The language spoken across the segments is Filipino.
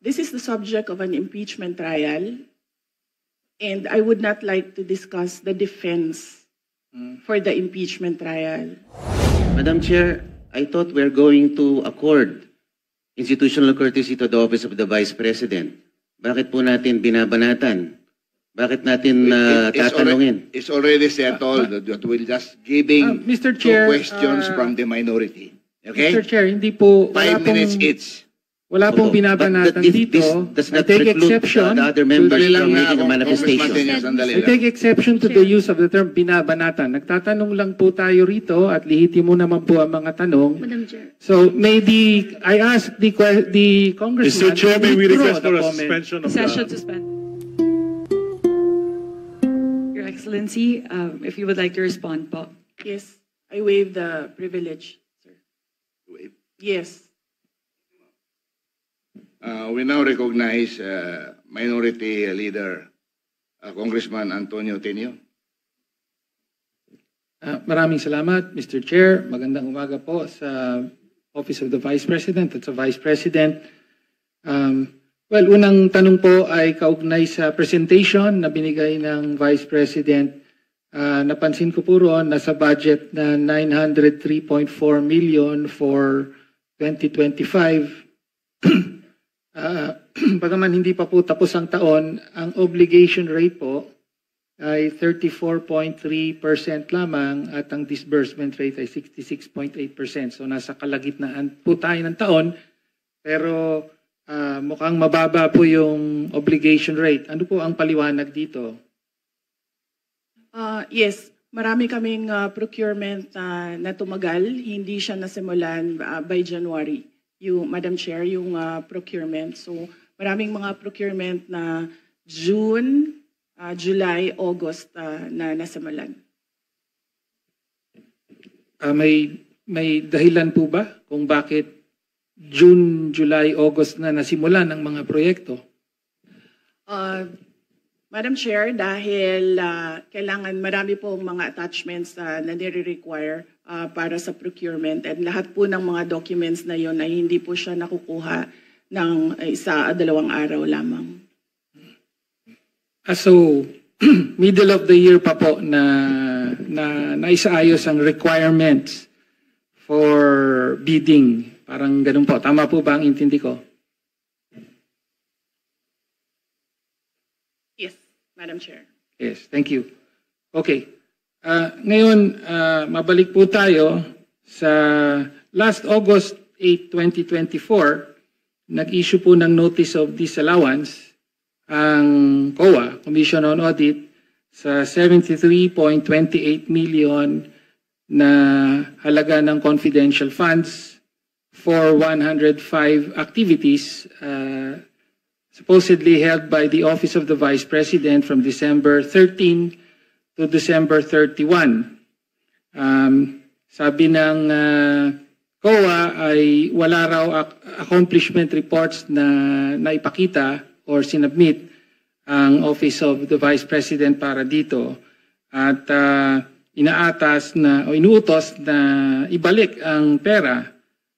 this is the subject of an impeachment trial, and I would not like to discuss the defense for the impeachment trial. Madam Chair, I thought we're going to accord institutional courtesy to the office of the Vice President. Bakit po natin binabanatan? Bakit natin tatanungin? It's already settled that we'll just giving Mr. two Chair, questions from the minority. Okay? Mr. Chair, hindi po... 5 minutes each. Wala pong binabanatan dito. Does I not take preclude exception the other members Sandali lang from nga making a ako, manifestation. Congressman Tenyo, sandali I lang. take exception to the use of the term binabanatan. Nagtatanong lang po tayo rito at lihitimo naman po ang mga tanong. Madam Chair. So maybe I ask the congressman. Mr. Chair, may we withdraw request the for a comment. suspension of Session the... suspend. Your Excellency, if you would like to respond po. Yes, I waive the privilege, sir. Yes. We now recognize Minority Leader Congressman Antonio Tenyo. Maraming salamat, Mr. Chair. Magandang umaga po sa Office of the Vice President at sa Vice President. Well, unang tanong po ay kaugnay sa presentation na binigay ng Vice President. Napansin ko po roon na sa budget na 903.4 million for 2025. Bagaman hindi pa po tapos ang taon, ang obligation rate po ay 34.3% lamang at ang disbursement rate ay 66.8%. So nasa kalagitnaan po tayo ng taon, pero mukhang mababa po yung obligation rate. Ano po ang paliwanag dito? Yes, marami kaming procurement na tumagal. Hindi siya nasimulan by January. Madam Chair, yung procurement. So maraming mga procurement na June, July, August na nasimulan. May dahilan po ba kung bakit June, July, August na nasimulan ang mga proyekto? Madam Chair, dahil kailangan marami po mga attachments na nire-require para sa procurement, and lahat po ng mga documents na yon ay hindi po siya nakukuha ng 1 o 2 araw lamang. So, middle of the year pa po na naisaayos ang requirements for bidding. Parang ganun po. Tama po ba ang intindi ko? Yes, Madam Chair. Yes, thank you. Okay. Ngayon, mabalik po tayo sa last August 8, 2024, nag-issue po ng Notice of Disallowance ang COA, Commission on Audit, sa 73.28 million na halaga ng confidential funds for 105 activities supposedly held by the Office of the Vice President from December 13 to December 31. Sabi ng COA ay wala raw accomplishment reports na naipakita or sinubmit ang Office of the Vice President para dito. At inaatas na o inuutos na ibalik ang pera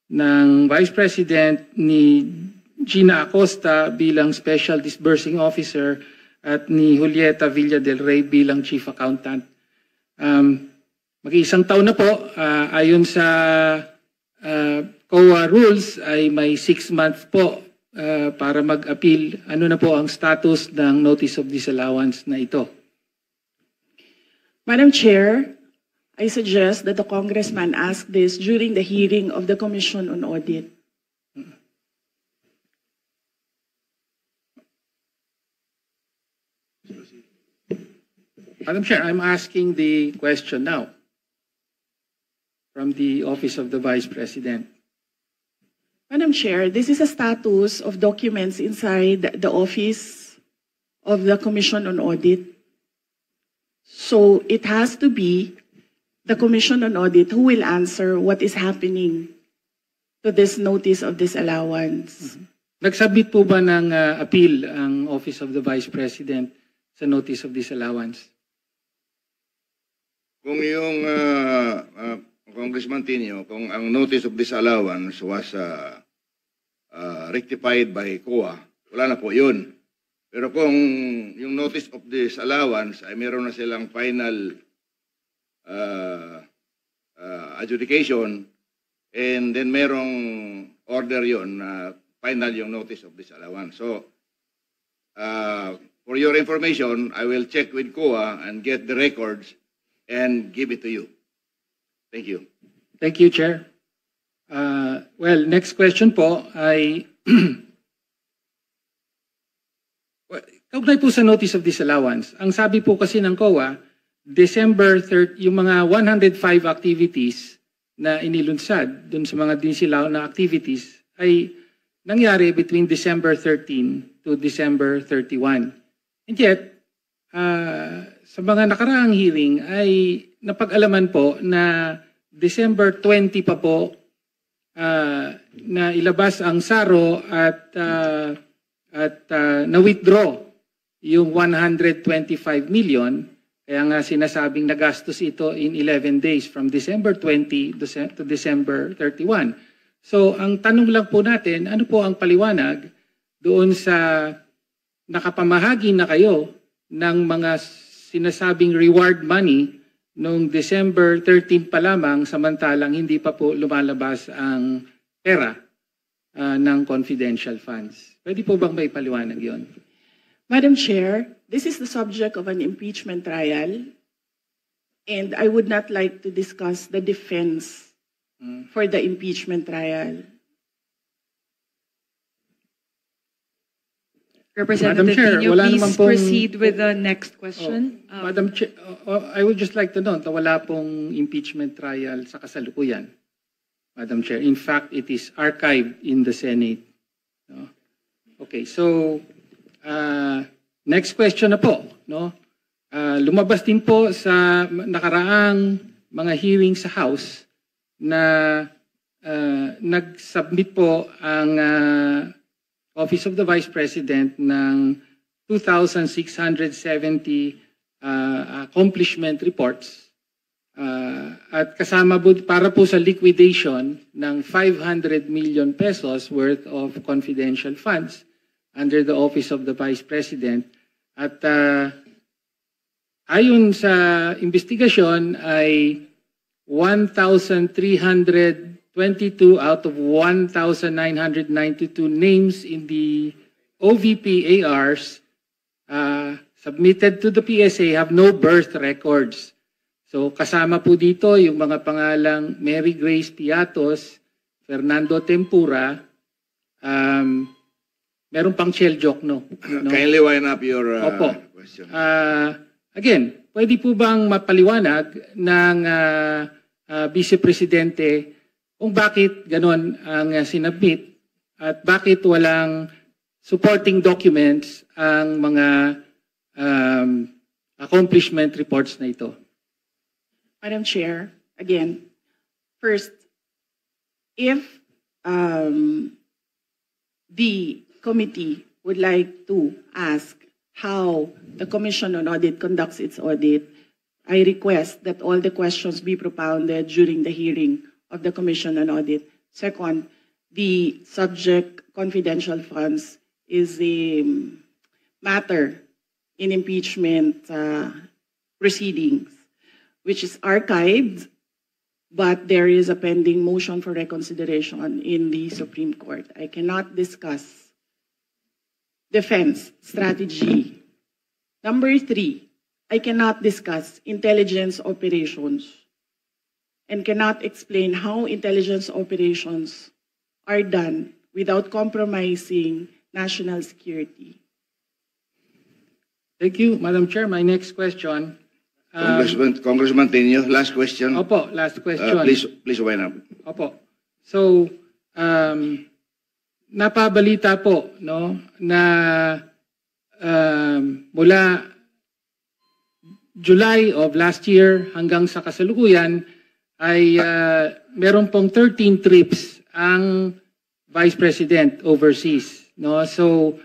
ng Vice President ni Gina Acosta bilang Special Disbursing Officer at ni Julieta Villa del Rey bilang Chief Accountant. Mag-iisang taon na po, ayon sa COA rules ay may 6 months po para mag-appeal. Ano na po ang status ng Notice of Disallowance na ito? Madam Chair, I suggest that the Congressman ask this during the hearing of the Commission on Audit. Madam Chair, I'm asking the question now from the Office of the Vice President. Madam Chair, this is a status of documents inside the Office of the Commission on Audit. So it has to be the Commission on Audit who will answer what is happening to this Notice of Disallowance. Nagsubmit po ba ng appeal ang Office of the Vice President sa Notice of Disallowance? Kung yung Congressman Tenyo, kung ang Notice of Disallowance was rectified by COA, wala na po yun. Pero kung yung notice of disallowance ay meron na silang final adjudication, and then merong order yon na final yung notice of disallowance. So, for your information, I will check with COA and get the records and give it to you. Thank you. Thank you, Chair. Well, next question po ay kaugnay po sa notice of disallowance. Ang sabi po kasi ng COA, December 30, yung mga 105 activities na inilunsad dun sa mga dinisilaw na activities ay nangyari between December 13 to December 31. And yet, sa mga nakaraang hearing ay napag-alaman po na December 20 pa po na ilabas ang SARO at na-withdraw yung 125 million. Kaya nga sinasabing nagastos ito in 11 days from December 20 to December 31. So ang tanong lang po natin, ano po ang paliwanag doon sa nakapamahagi na kayo ng mga sinasabing reward money noong December 13 pa lamang, samantalang hindi pa po lumalabas ang pera ng confidential funds. Pwede po bang may paliwanag yon? Madam Chair, this is the subject of an impeachment trial, and I would not like to discuss the defense for the impeachment trial. Representative Chair, Tino, wala please naman pong- proceed with the next question. Madam Chair, I would just like to note na wala pong impeachment trial sa kasalukuyan. Madam Chair, in fact, it is archived in the Senate. No? Okay, so next question na po. No? Lumabas din po sa nakaraang mga hearing sa House na nag-submit po ang Office of the Vice President ng 2,670 accomplishment reports at kasama po para po sa liquidation ng 500 million pesos worth of confidential funds under the Office of the Vice President. At ayon sa investigasyon ay 1,322 out of 1,992 names in the OVP ARs submitted to the PSA have no birth records. So kasama po dito yung mga pangalang Mary Grace Piatos, Fernando Tempura, meron pang Chel Jokno. No? Kindly wind up your Opo. question. Again, pwede po bang mapaliwanag ng Vice Presidente kung bakit ganon ang sinubmit at bakit walang supporting documents ang mga accomplishment reports na ito? Madam Chair, again, first, if the committee would like to ask how the Commission on Audit conducts its audit, I request that all the questions be propounded during the hearing of the Commission on Audit. Second, the subject confidential funds is a matter in impeachment proceedings, which is archived, but there is a pending motion for reconsideration in the Supreme Court. I cannot discuss defense strategy. Number 3, I cannot discuss intelligence operations and cannot explain how intelligence operations are done without compromising national security. Thank you, Madam Chair. My next question. Congressman Tenyo, last question. Opo, last question. Please wind up. Opo. So, napabalita po no na mula July of last year hanggang sa kasalukuyan ay meron pong 13 trips ang Vice President overseas, no? So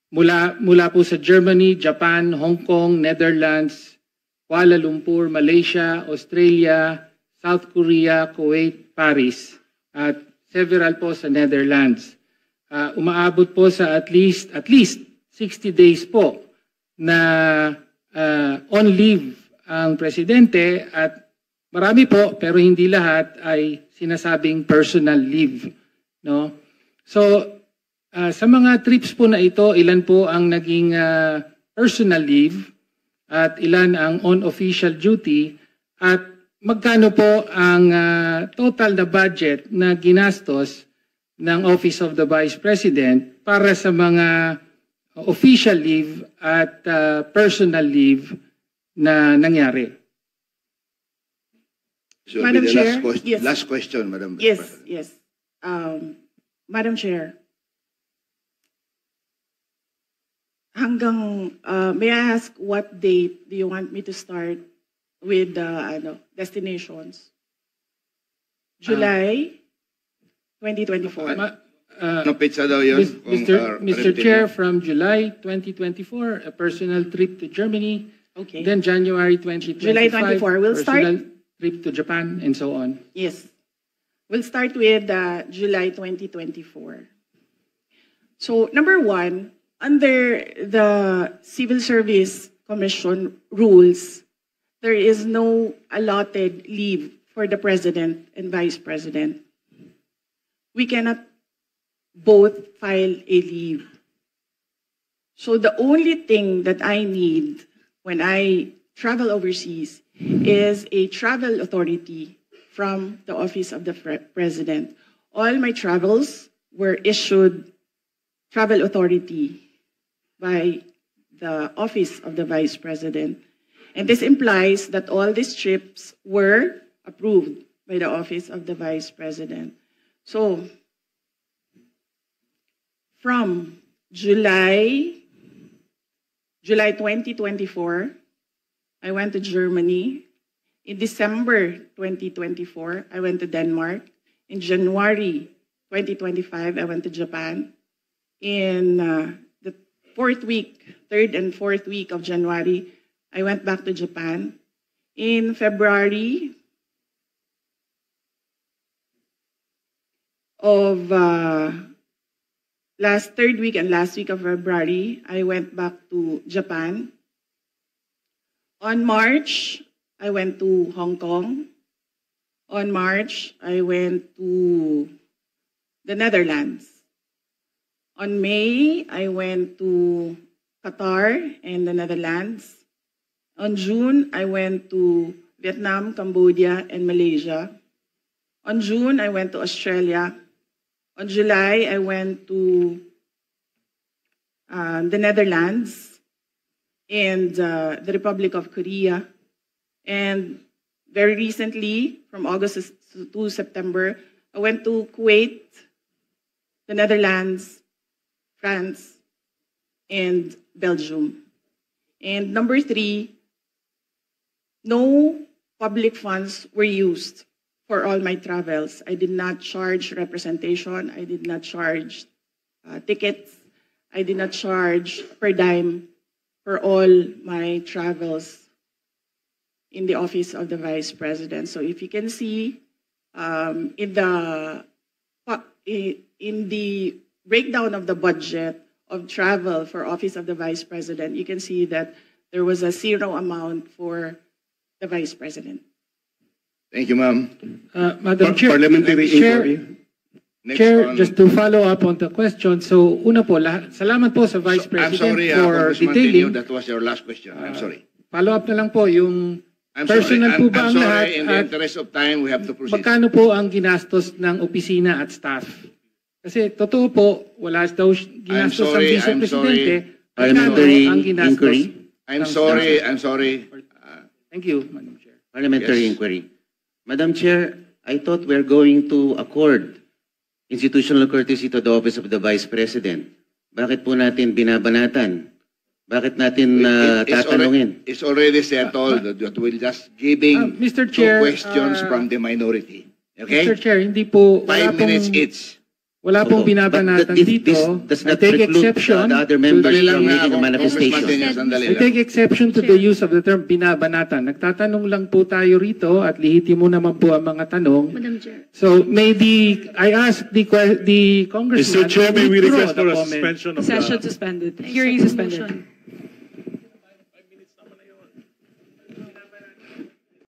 mula po sa Germany, Japan, Hong Kong, Netherlands, Kuala Lumpur, Malaysia, Australia, South Korea, Kuwait, Paris, at several po sa Netherlands. umaabot po sa at least 60 days po na on leave ang presidente at marami po pero hindi lahat ay sinasabing personal leave, no? So sa mga trips po na ito, ilan po ang naging personal leave at ilan ang on official duty at magkano po ang total na budget na ginastos ng Office of the Vice President para sa mga official leave at personal leave na nangyari. So Madam be the Chair, yes. last question, Madam Yes, President. yes. Madam Chair, may I ask what date do you want me to start with destinations? July 2024. Ano pizza daw yun? Mr. Chair, from July 2024, a personal trip to Germany, Okay. then January 2025, July 24, we'll personal start. trip to Japan, and so on. Yes. We'll start with July 2024. So, number one, under the Civil Service Commission rules, there is no allotted leave for the President and Vice President. We cannot both file a leave. So the only thing that I need when I travel overseas is a travel authority from the Office of the President. All my travels were issued travel authority by the Office of the Vice President. And this implies that all these trips were approved by the Office of the Vice President. So, from July 2024, I went to Germany. In December 2024, I went to Denmark. In January 2025, I went to Japan. In the third and fourth week of January, I went back to Japan. In February of third week and last week of February, I went back to Japan. On March, I went to Hong Kong. On March, I went to the Netherlands. On May, I went to Qatar and the Netherlands. On June, I went to Vietnam, Cambodia, and Malaysia. On June, I went to Australia. On July, I went to the Netherlands and the Republic of Korea. And very recently, from August to September, I went to Kuwait, the Netherlands, France, and Belgium. And number three, no public funds were used for all my travels. I did not charge representation. I did not charge tickets. I did not charge per dime for all my travels in the Office of the Vice President. So if you can see in the breakdown of the budget of travel for Office of the Vice President, you can see that there was a zero amount for the Vice President. Thank you, ma'am. Madam Chair, Parliamentary Chair, inquiry. Next Chair, on- just to follow up on the question. So, una po, salamat po sa Vice I'm President sorry, for Congressman detailing. Tenyo, that was your last question. I'm sorry. Follow up na lang po yung I'm personal sorry. po ba I'm ang sorry. lahat In the at interest of time, we have to proceed. magkano po ang ginastos ng opisina at staff? Kasi totoo po, wala daw ginastos ang Vice I'm Presidente. Magkano Parliamentary ang ginastos? inquiry. I'm ng sorry. staff? I'm sorry. Thank you, Madam Chair. Parliamentary Yes. inquiry. Madam Chair, I thought we're going to accord institutional courtesy to the Office of the Vice President. Bakit po natin binabanatan? Bakit natin tatanungin? It's already settled that we're just giving Mr. two Chair, questions from the minority. Okay? Mr. Chair, hindi po, 5 minutes each. Wala pong Opo. binabanatan But dito. does I not take preclude exception the other to members Sandali lang from na making a ako, manifestation. Congressman Daniel, sandali I lang. take exception to the use of the term binabanatan. Nagtatanong lang po tayo rito at lihitimo naman po ang mga tanong. Madam Chair. So maybe I ask the congressman Mr. Chair, may we to withdraw request the for a comment. suspension of Session the... suspended. I Hearing second suspended. motion.